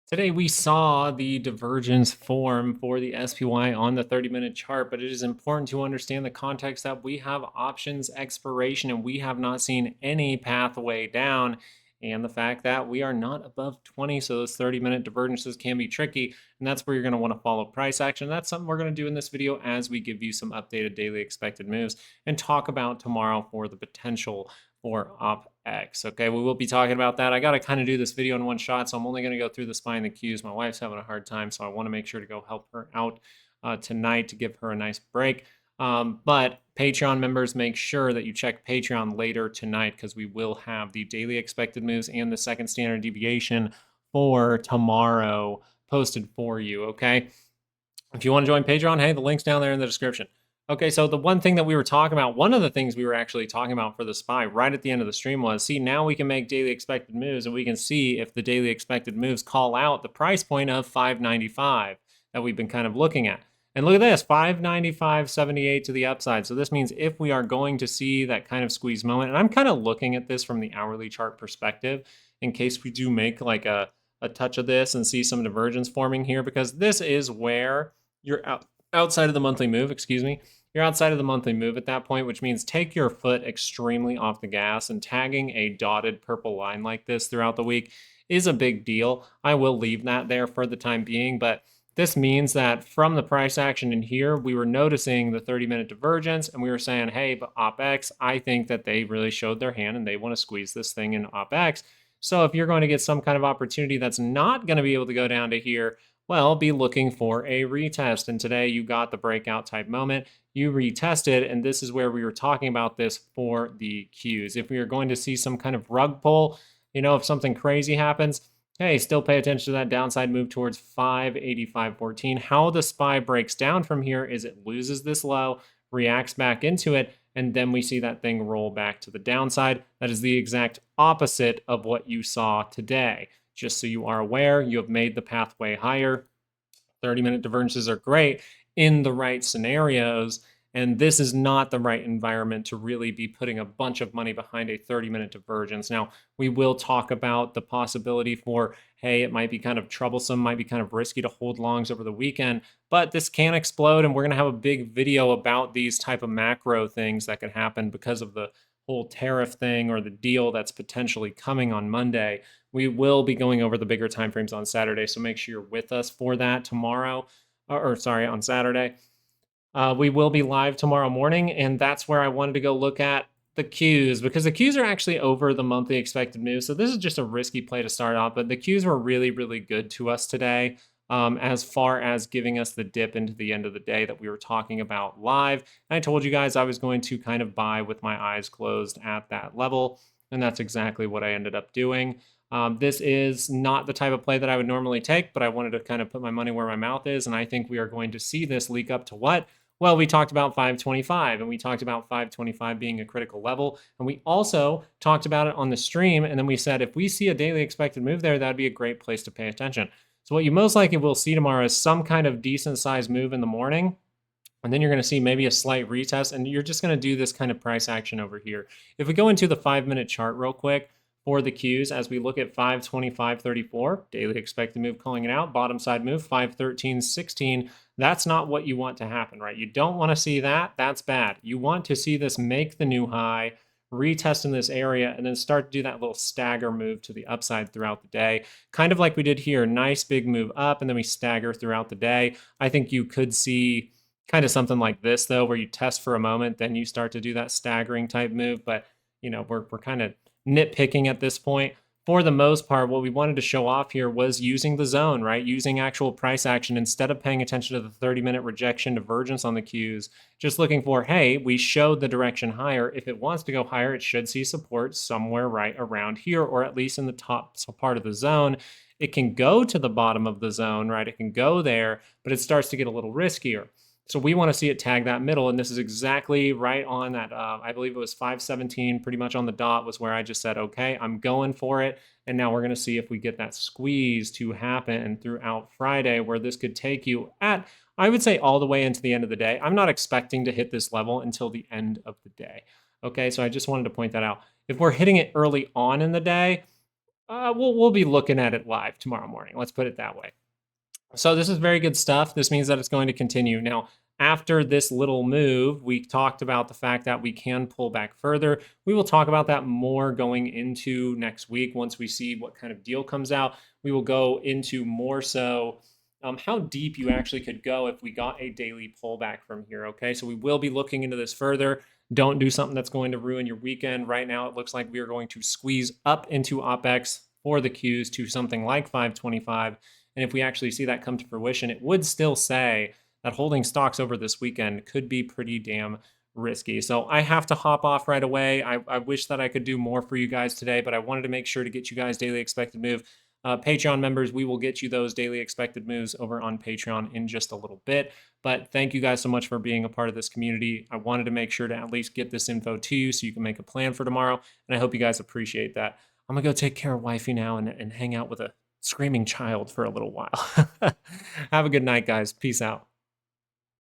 Today we saw the divergence form for the SPY on the 30-minute chart, but it is important to understand the context that we have options expiration and we have not seen any pathway down, and the fact that we are not above 20, so those 30-minute divergences can be tricky, and that's where you're going to want to follow price action. That's something we're going to do in this video as we give you some updated daily expected moves and talk about tomorrow for the potential for OPEX. Okay, we will be talking about that. I got to kind of do this video in one shot, so I'm only going to go through the SPY and the Qs. My wife's having a hard time, so I want to make sure to go help her out tonight to give her a nice break. But Patreon members, make sure that you check Patreon later tonight because we will have the daily expected moves and the second standard deviation for tomorrow posted for you. Okay, if you want to join Patreon, hey, the link's down there in the description. Okay, so the one thing that we were talking about, one of the things we were actually talking about for the SPY right at the end of the stream was, see, now we can make daily expected moves and we can see if the daily expected moves call out the price point of 595 that we've been kind of looking at. And look at this, 595.78 to the upside. So this means if we are going to see that kind of squeeze moment, and I'm kind of looking at this from the hourly chart perspective in case we do make like a touch of this and see some divergence forming here, because this is where you're outside of the monthly move, excuse me. You're outside of the monthly move at that point, which means take your foot extremely off the gas, and tagging a dotted purple line like this throughout the week is a big deal. I will leave that there for the time being, but this means that from the price action in here, we were noticing the 30-minute divergence and we were saying, hey, but OPEX, I think that they really showed their hand and they want to squeeze this thing in OPEX. So if you're going to get some kind of opportunity that's not going to be able to go down to here, well, be looking for a retest. And today you got the breakout type moment. You retested, and this is where we were talking about this for the Qs. If we are going to see some kind of rug pull, if something crazy happens, hey, still pay attention to that downside move towards 585.14. How the SPY breaks down from here is it loses this low, reacts back into it, and then we see that thing roll back to the downside. That is the exact opposite of what you saw today. Just so you are aware, you have made the pathway higher. 30-minute divergences are great in the right scenarios, and this is not the right environment to really be putting a bunch of money behind a 30-minute divergence. Now, we will talk about the possibility for, hey, it might be kind of troublesome, might be kind of risky to hold longs over the weekend, but this can explode, and we're going to have a big video about these type of macro things that could happen because of the whole tariff thing or the deal that's potentially coming on Monday. We will be going over the bigger timeframes on Saturday, so make sure you're with us for that tomorrow, or sorry, on Saturday. We will be live tomorrow morning, and that's where I wanted to go look at the Qs, because the Qs are actually over the monthly expected move. So this is just a risky play to start off, but the Qs were really, really good to us today, as far as giving us the dip into the end of the day that we were talking about live. And I told you guys I was going to kind of buy with my eyes closed at that level, and that's exactly what I ended up doing. This is not the type of play that I would normally take, but I wanted to kind of put my money where my mouth is, and I think we are going to see this leak up to what? Well, we talked about 525, and we talked about 525 being a critical level, and we also talked about it on the stream, and then we said if we see a daily expected move there, that'd be a great place to pay attention. So what you most likely will see tomorrow is some kind of decent sized move in the morning, and then you're going to see maybe a slight retest, and you're just going to do this kind of price action over here. If we go into the 5-minute chart real quick for the Qs, as we look at 525.34, daily expected move calling it out, bottom side move, 513.16, that's not what you want to happen, right? You don't want to see that. That's bad. You want to see this make the new high, retest in this area, and then start to do that little stagger move to the upside throughout the day. Kind of like we did here, nice big move up, and then we stagger throughout the day. I think you could see kind of something like this, though, where you test for a moment, then you start to do that staggering type move. But, we're kind of nitpicking at this point. For the most part, what we wanted to show off here was using the zone, right? Using actual price action instead of paying attention to the 30-minute rejection divergence on the Qs. Just looking for, hey, we showed the direction higher. If it wants to go higher, it should see support somewhere right around here, or at least in the top part of the zone. It can go to the bottom of the zone, right? It can go there, but it starts to get a little riskier. So we want to see it tag that middle, and this is exactly right on that, I believe it was 517, pretty much on the dot was where I just said, okay, I'm going for it, and now we're going to see if we get that squeeze to happen throughout Friday, where this could take you at, I would say, all the way into the end of the day. I'm not expecting to hit this level until the end of the day, okay? So I just wanted to point that out. If we're hitting it early on in the day, We'll be looking at it live tomorrow morning. Let's put it that way. So this is very good stuff. This means that it's going to continue. Now, after this little move, we talked about the fact that we can pull back further. We will talk about that more going into next week. Once we see what kind of deal comes out, we will go into more so how deep you actually could go if we got a daily pullback from here. Okay, so we will be looking into this further. Don't do something that's going to ruin your weekend. Right now, it looks like we are going to squeeze up into OPEX for the Qs to something like 525. And if we actually see that come to fruition, it would still say that holding stocks over this weekend could be pretty damn risky. So I have to hop off right away. I wish that I could do more for you guys today, but I wanted to make sure to get you guys daily expected move. Patreon members, we will get you those daily expected moves over on Patreon in just a little bit. But thank you guys so much for being a part of this community. I wanted to make sure to at least get this info to you so you can make a plan for tomorrow. And I hope you guys appreciate that. I'm going to go take care of wifey now and hang out with a screaming child for a little while. Have a good night, guys. Peace out.